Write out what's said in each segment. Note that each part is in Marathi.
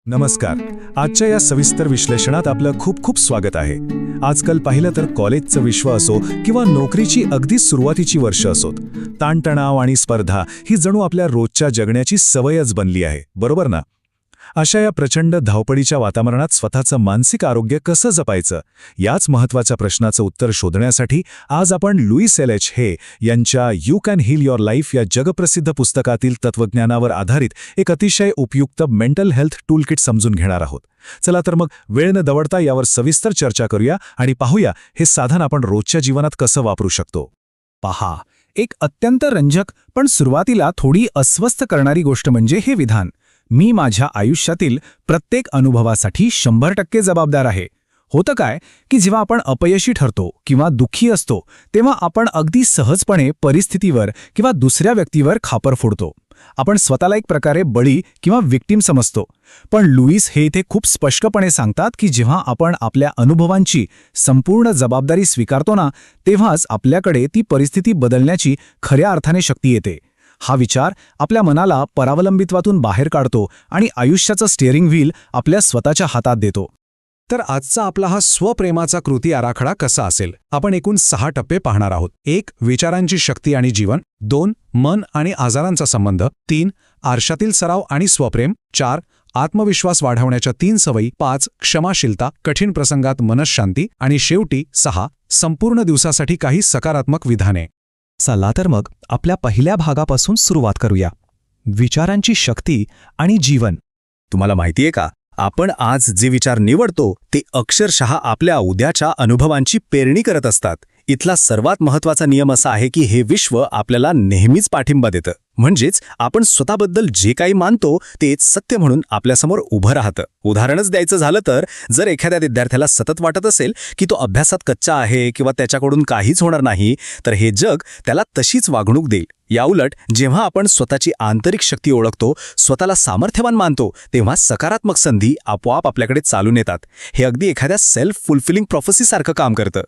नमस्कार. आजच्या या सविस्तर विश्लेषणात आपलं खूप खूप स्वागत आहे. आजकाल पाहिलं तर कॉलेजचं विश्व असो किंवा नोकरीची अगदी सुरुवातीची वर्ष असोत, ताणतणाव आणि स्पर्धा ही जणू आपल्या रोजच्या जगण्याची सवयच बनली आहे, बरोबर ना? अशा या प्रचंड धावपळीच्या वातावरणात स्वतःचं मानसिक आरोग्य कसं जपायचं, याच महत्त्वाच्या प्रश्नाचं उत्तर शोधण्यासाठी आज आपण लुईस एल.एच. हे यांच्या you can heal your life या जगप्रसिद्ध पुस्तकातील तत्त्वज्ञानावर आधारित एक अतिशय उपयुक्त मेंटल हेल्थ टूलकिट समजून घेणार आहोत. चला तर मग वेळ न दवडता यावर सविस्तर चर्चा करूया आणि पाहूया हे साधन आपण रोजच्या जीवनात कसं वापरू शकतो. पहा, एक अत्यंत रंजक पण सुरुवातीला थोडी अस्वस्थ करणारी गोष्ट म्हणजे हे विधान, मी माझ्या आयुष्यातील प्रत्येक अनुभवासाठी 100% जबाबदार आहे. होतं काय की जेव्हा आपण अपयशी ठरतो किंवा दुःखी असतो तेव्हा आपण अगदी सहजपणे परिस्थितीवर किंवा दुसऱ्या व्यक्तीवर खापर फोडतो. आपण स्वतःला एक प्रकारे बळी किंवा विक्टिम समजतो. पण लुईस हे इथे खूप स्पष्टपणे सांगतात की जेव्हा आपण आपल्या अनुभवांची संपूर्ण जबाबदारी स्वीकारतो ना, तेव्हाच आपल्याकडे ती परिस्थिती बदलण्याची खऱ्या अर्थाने शक्ती येते. हा विचार आपल्या मनाला परावलंबित्वातून बाहेर काढतो आणि आयुष्याचं स्टिअरिंग व्हील आपल्या स्वतःच्या हातात देतो. तर आजचा आपला हा स्वप्रेमाचा कृती आराखडा कसा असेल? आपण एकूण 6 टप्पे पाहणार आहोत. 1. विचारांची शक्ती आणि जीवन. 2. मन आणि आजारांचा संबंध. 3. आरशातील सराव आणि स्वप्रेम. 4. आत्मविश्वास वाढवण्याच्या 3 सवयी. 5. क्षमाशीलता, कठीण प्रसंगात मनःशांती. आणि शेवटी 6. संपूर्ण दिवसासाठी काही सकारात्मक विधाने. चला तर मग आपल्या पहिल्या भागापासून सुरुवात करूया. विचारांची शक्ती आणि जीवन. तुम्हाला माहितीये का, आपण आज जे विचार निवडतो ते अक्षरशः आपल्या उद्याच्या अनुभवांची पेरणी करत असतात. इथला सर्वात महत्त्वाचा नियम असा आहे की हे विश्व आपल्याला नेहमीच पाठिंबा देतं. म्हणजेच आपण स्वतःबद्दल जे काही मानतो तेच सत्य म्हणून आपल्यासमोर उभं राहतं. उदाहरणच द्यायचं झालं तर जर एखाद्या विद्यार्थ्याला सतत वाटत असेल की तो अभ्यासात कच्चा आहे किंवा त्याच्याकडून काहीच होणार नाही, तर हे जग त्याला तशीच वागणूक देईल. याउलट जेव्हा आपण स्वतःची आंतरिक शक्ती ओळखतो, स्वतःला सामर्थ्यवान मानतो, तेव्हा सकारात्मक संधी आपोआप आपल्याकडे चालून येतात. हे अगदी एखाद्या सेल्फ फुलफिलिंग प्रोफेसीसारखं काम करतं.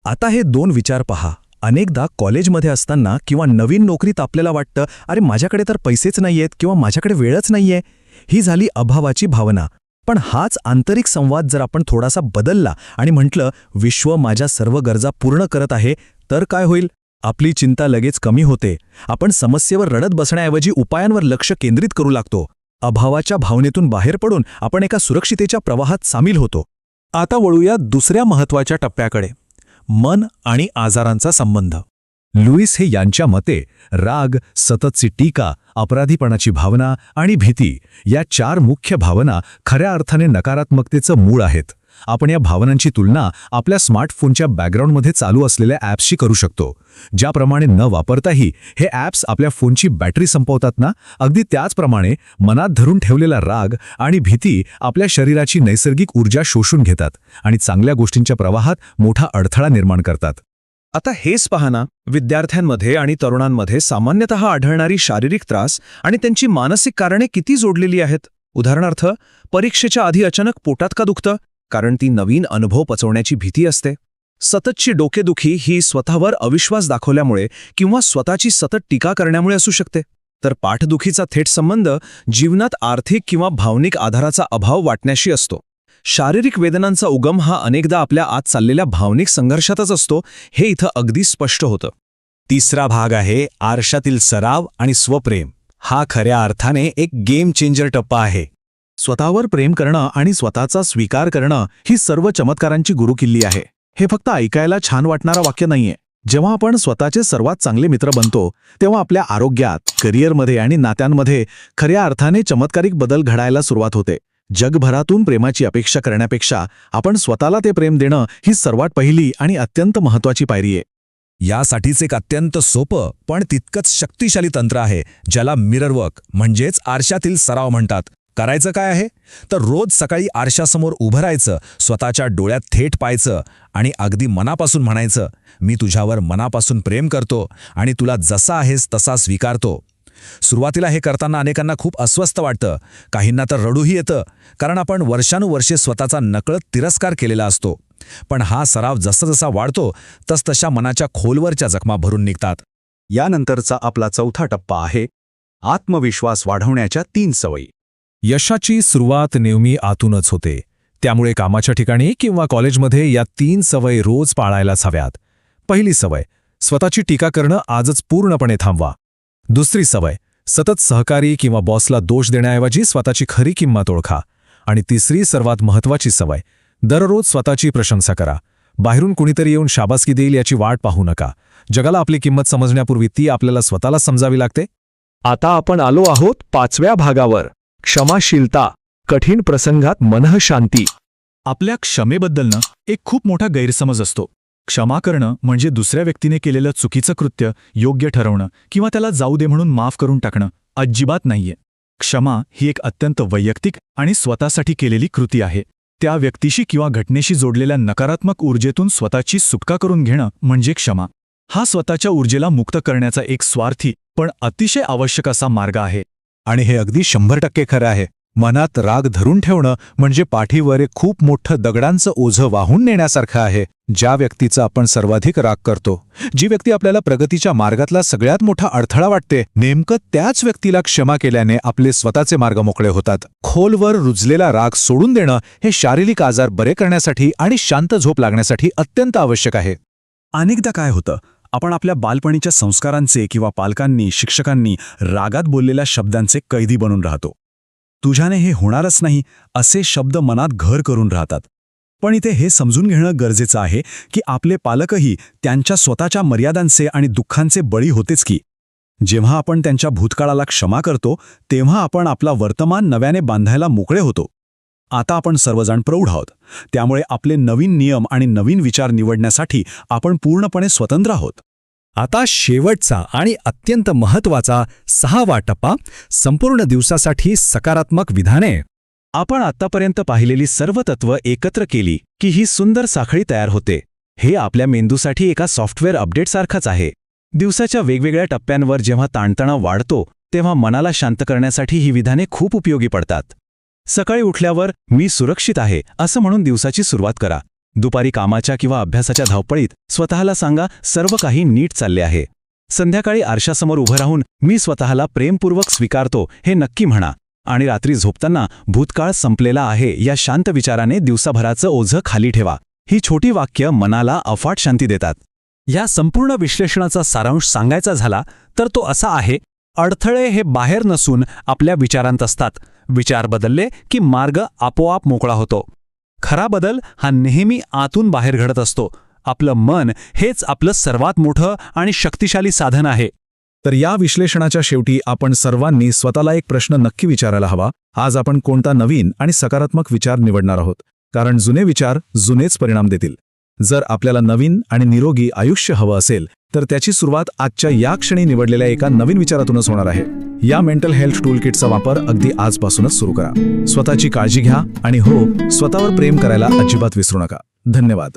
आता हे 2 विचार पहा. अनेकदा कॉलेजमध्ये असताना किंवा नवीन नोकरीत आपल्याला वाटतं, अरे माझ्याकडे तर पैसेच नाहीयेत किंवा माझ्याकडे वेळच नाहीये. ही झाली अभावाची भावना. पण हाच आंतरिक संवाद जर आपण थोडासा बदलला आणि म्हटलं, विश्व माझ्या सर्व गरजा पूर्ण करत आहे, तर काय होईल? आपली चिंता लगेच कमी होते. आपण समस्येवर रडत बसण्याऐवजी उपायांवर लक्ष केंद्रित करू लागतो. अभावाच्या भावनेतून बाहेर पडून आपण एका सुरक्षितेच्या प्रवाहात सामील होतो. आता वळूया दुसऱ्या महत्त्वाच्या टप्प्याकडे, मन आणि आजारांचा संबंध. लुईस हे यांच्या मते राग, सततची टीका, अपराधीपणाची भावना आणि भीती या 4 मुख्य भावना खऱ्या अर्थाने नकारात्मकतेचं मूळ आहेत. आपण या भावनांची तुलना आपल्या स्मार्टफोनच्या बॅकग्राऊंडमध्ये चालू असलेल्या ॲप्सशी करू शकतो. ज्याप्रमाणे न वापरताही हे ॲप्स आपल्या फोनची बॅटरी संपवतात ना, अगदी त्याचप्रमाणे मनात धरून ठेवलेला राग आणि भीती आपल्या शरीराची नैसर्गिक ऊर्जा शोषून घेतात आणि चांगल्या गोष्टींच्या प्रवाहात मोठा अडथळा निर्माण करतात. आता हेच पहा ना, विद्यार्थ्यांमध्ये आणि तरुणांमध्ये सामान्यतः आढळणारी शारीरिक त्रास आणि त्यांची मानसिक कारणे किती जोडलेली आहेत. उदाहरणार्थ, परीक्षेच्या आधी अचानक पोटात का दुखतं? कारण ती नवीन अनुभव पचवण्याची भीती असते. सततची डोकेदुखी ही स्वतःवर अविश्वास दाखवल्यामुळे किंवा स्वतःची सतत टीका करण्यामुळे असू शकते. तर पाठदुखीचा थेट संबंध जीवनात आर्थिक किंवा भावनिक आधाराचा अभाव वाटण्याशी असतो. शारीरिक वेदनांचा उगम हा अनेकदा आपल्या आत चाललेल्या भावनिक संघर्षातच असतो, हे इथं अगदी स्पष्ट होतं. तिसरा भाग आहे आरशातील सराव आणि स्वप्रेम. हा खऱ्या अर्थाने एक गेम चेंजर टप्पा आहे. स्वतःवर प्रेम करणं आणि स्वतःचा स्वीकार करणं ही सर्व चमत्कारांची गुरुकिल्ली आहे. हे फक्त ऐकायला छान वाटणारं वाक्य नाहीये. जेव्हा आपण स्वतःचे सर्वात चांगले मित्र बनतो, तेव्हा आपल्या आरोग्यात, करिअरमध्ये आणि नात्यांमध्ये खऱ्या अर्थाने चमत्कारिक बदल घडायला सुरुवात होते. जगभरातून प्रेमाची अपेक्षा करण्यापेक्षा आपण स्वतःला ते प्रेम देणं ही सर्वात पहिली आणि अत्यंत महत्त्वाची पायरी आहे. यासाठीच एक अत्यंत सोपं पण तितकंच शक्तिशाली तंत्र आहे, ज्याला मिरर वर्क म्हणजेच आरशातील सराव म्हणतात. करायचं काय आहे तर रोज सकाळी आरशासमोर उभं राहायचं, स्वतःच्या डोळ्यात थेट पाहायचं आणि अगदी मनापासून म्हणायचं, मी तुझ्यावर मनापासून प्रेम करतो आणि तुला जसा आहेस तसा स्वीकारतो. सुरुवातीला हे करताना अनेकांना खूप अस्वस्थ वाटतं, काहींना तर रडूही येतं, कारण आपण वर्षानुवर्षे स्वतःचा नकळत तिरस्कार केलेला असतो. पण हा सराव जसा वाढतो तसतशा मनाच्या खोलवरच्या जखमा भरून निघतात. यानंतरचा आपला चौथा टप्पा आहे आत्मविश्वास वाढवण्याच्या 3 सवयी. यशाची सुरुवात नेहमी आतूनच होते. त्यामुळे कामाच्या ठिकाणी किंवा कॉलेजमध्ये या 3 सवयी रोज पाळायलाच हव्यात. पहिली सवय, स्वतःची टीका करणं आजच पूर्णपणे थांबवा. दुसरी सवय, सतत सहकारी किंवा बॉसला दोष देण्याऐवजी स्वतःची खरी किंमत ओळखा. आणि तिसरी सर्वात महत्त्वाची सवय, दररोज स्वतःची प्रशंसा करा. बाहेरून कुणीतरी येऊन शाबासकी देईल याची वाट पाहू नका. जगाला आपली किंमत समजण्यापूर्वी ती आपल्याला स्वतःला समजावी लागते. आता आपण आलो आहोत 5व्या भागावर, क्षमाशीलता, कठीण प्रसंगात मनःशांती. आपल्या क्षमेबद्दल एक खूप मोठा गैरसमज असतो. क्षमा करणं म्हणजे दुसऱ्या व्यक्तीने केलेलं चुकीचं कृत्य योग्य ठरवणं किंवा त्याला जाऊ दे म्हणून माफ करून टाकणं. अजिबात नाहीये. क्षमा ही एक अत्यंत वैयक्तिक आणि स्वतःसाठी केलेली कृती आहे. त्या व्यक्तीशी किंवा घटनेशी जोडलेल्या नकारात्मक ऊर्जेतून स्वतःची सुटका करून घेणं म्हणजे क्षमा. हा स्वतःच्या ऊर्जेला मुक्त करण्याचा एक स्वार्थी पण अतिशय आवश्यक असा मार्ग आहे. आणि हे अगदी 100% खरं आहे. मनात राग धरून ठेवणं म्हणजे पाठीवर एक खूप मोठं दगडांचं ओझं वाहून नेण्यासारखं आहे. ज्या व्यक्तीचा आपण सर्वाधिक राग करतो, जी व्यक्ती आपल्याला प्रगतीच्या मार्गातला सगळ्यात मोठा अडथळा वाटते, नेमकं त्याच व्यक्तीला क्षमा केल्याने आपले स्वतःचे मार्ग मोकळे होतात. खोलवर रुजलेला राग सोडून देणं हे शारीरिक आजार बरे करण्यासाठी आणि शांत झोप लागण्यासाठी अत्यंत आवश्यक आहे. अनेकदा काय होतं, आपण आपल्या बालपणीच्या संस्कारांचे किंवा पालकांनी, शिक्षकांनी रागात बोललेल्या शब्दांचे कैदी बनून राहतो. तुझ्याने हे होणारच नाही असे शब्द मनात घर करून राहतात. पण इथे हे समजून घेणं गरजेचं आहे की आपले पालकही त्यांच्या स्वतःच्या मर्यादांचे आणि दुःखांचे बळी होतेच की. जेव्हा आपण त्यांच्या भूतकाळाला क्षमा करतो तेव्हा आपण आपला वर्तमान नव्याने बांधायला मोकळे होतो. आता आपण सर्वजण प्रौढ आहोत, त्यामुळे आपले नवीन नियम आणि नवीन विचार निवडण्यासाठी आपण पूर्णपणे स्वतंत्र आहोत. आता शेवटचा आणि अत्यंत महत्त्वाचा 6वा टप्पा, संपूर्ण दिवसासाठी सकारात्मक विधाने. आपण आत्तापर्यंत पाहिलेली सर्व तत्त्व एकत्र केली की ही सुंदर साखळी तयार होते. हे आपल्या मेंदूसाठी एका सॉफ्टवेअर अपडेटसारखंच आहे. दिवसाच्या वेगवेगळ्या टप्प्यांवर जेव्हा ताणतणाव वाढतो तेव्हा मनाला शांत करण्यासाठी ही विधाने खूप उपयोगी पडतात. सकाळी उठल्यावर मी सुरक्षित आहे असं म्हणून दिवसाची सुरुवात करा. दुपारी कामाच्या किंवा अभ्यासाच्या धावपळीत स्वतःला सांगा सर्व काही नीट चालले आहे. संध्याकाळी आरशासमोर उभं राहून मी स्वतःला प्रेमपूर्वक स्वीकारतो हे नक्की म्हणा. आणि रात्री झोपताना भूतकाळ संपलेला आहे या शांत विचाराने दिवसाभराचं ओझं खाली ठेवा. ही छोटी वाक्य मनाला अफाट शांती देतात. या संपूर्ण विश्लेषणाचा सारांश सांगायचा झाला तर तो असा आहे, अडथळे हे बाहेर नसून आपल्या विचारांत असतात. विचार बदलले की मार्ग आपोआप मोकळा होतो. खरा बदल हा नेहमी आतून बाहेर घडत असतो. आपलं मन हेच आपलं सर्वात मोठं आणि शक्तिशाली साधन आहे. तर या विश्लेषणाच्या शेवटी आपण सर्वांनी स्वतःला एक प्रश्न नक्की विचारायला हवा. आज आपण कोणता नवीन आणि सकारात्मक विचार निवडणार आहोत? कारण जुने विचार जुनेच परिणाम देतील. जर आपल्याला नवीन आणि निरोगी आयुष्य हवं असेल तर त्याची सुरुवात आजच्या या क्षणी निवडलेल्या एका नवीन विचारातूनच होणार आहे. या मेंटल हेल्थ टूलकिटचा वापर अगदी आजपासूनच सुरू करा. स्वतःची काळजी घ्या आणि हो, स्वतःवर प्रेम करायला अजिबात विसरू नका. धन्यवाद.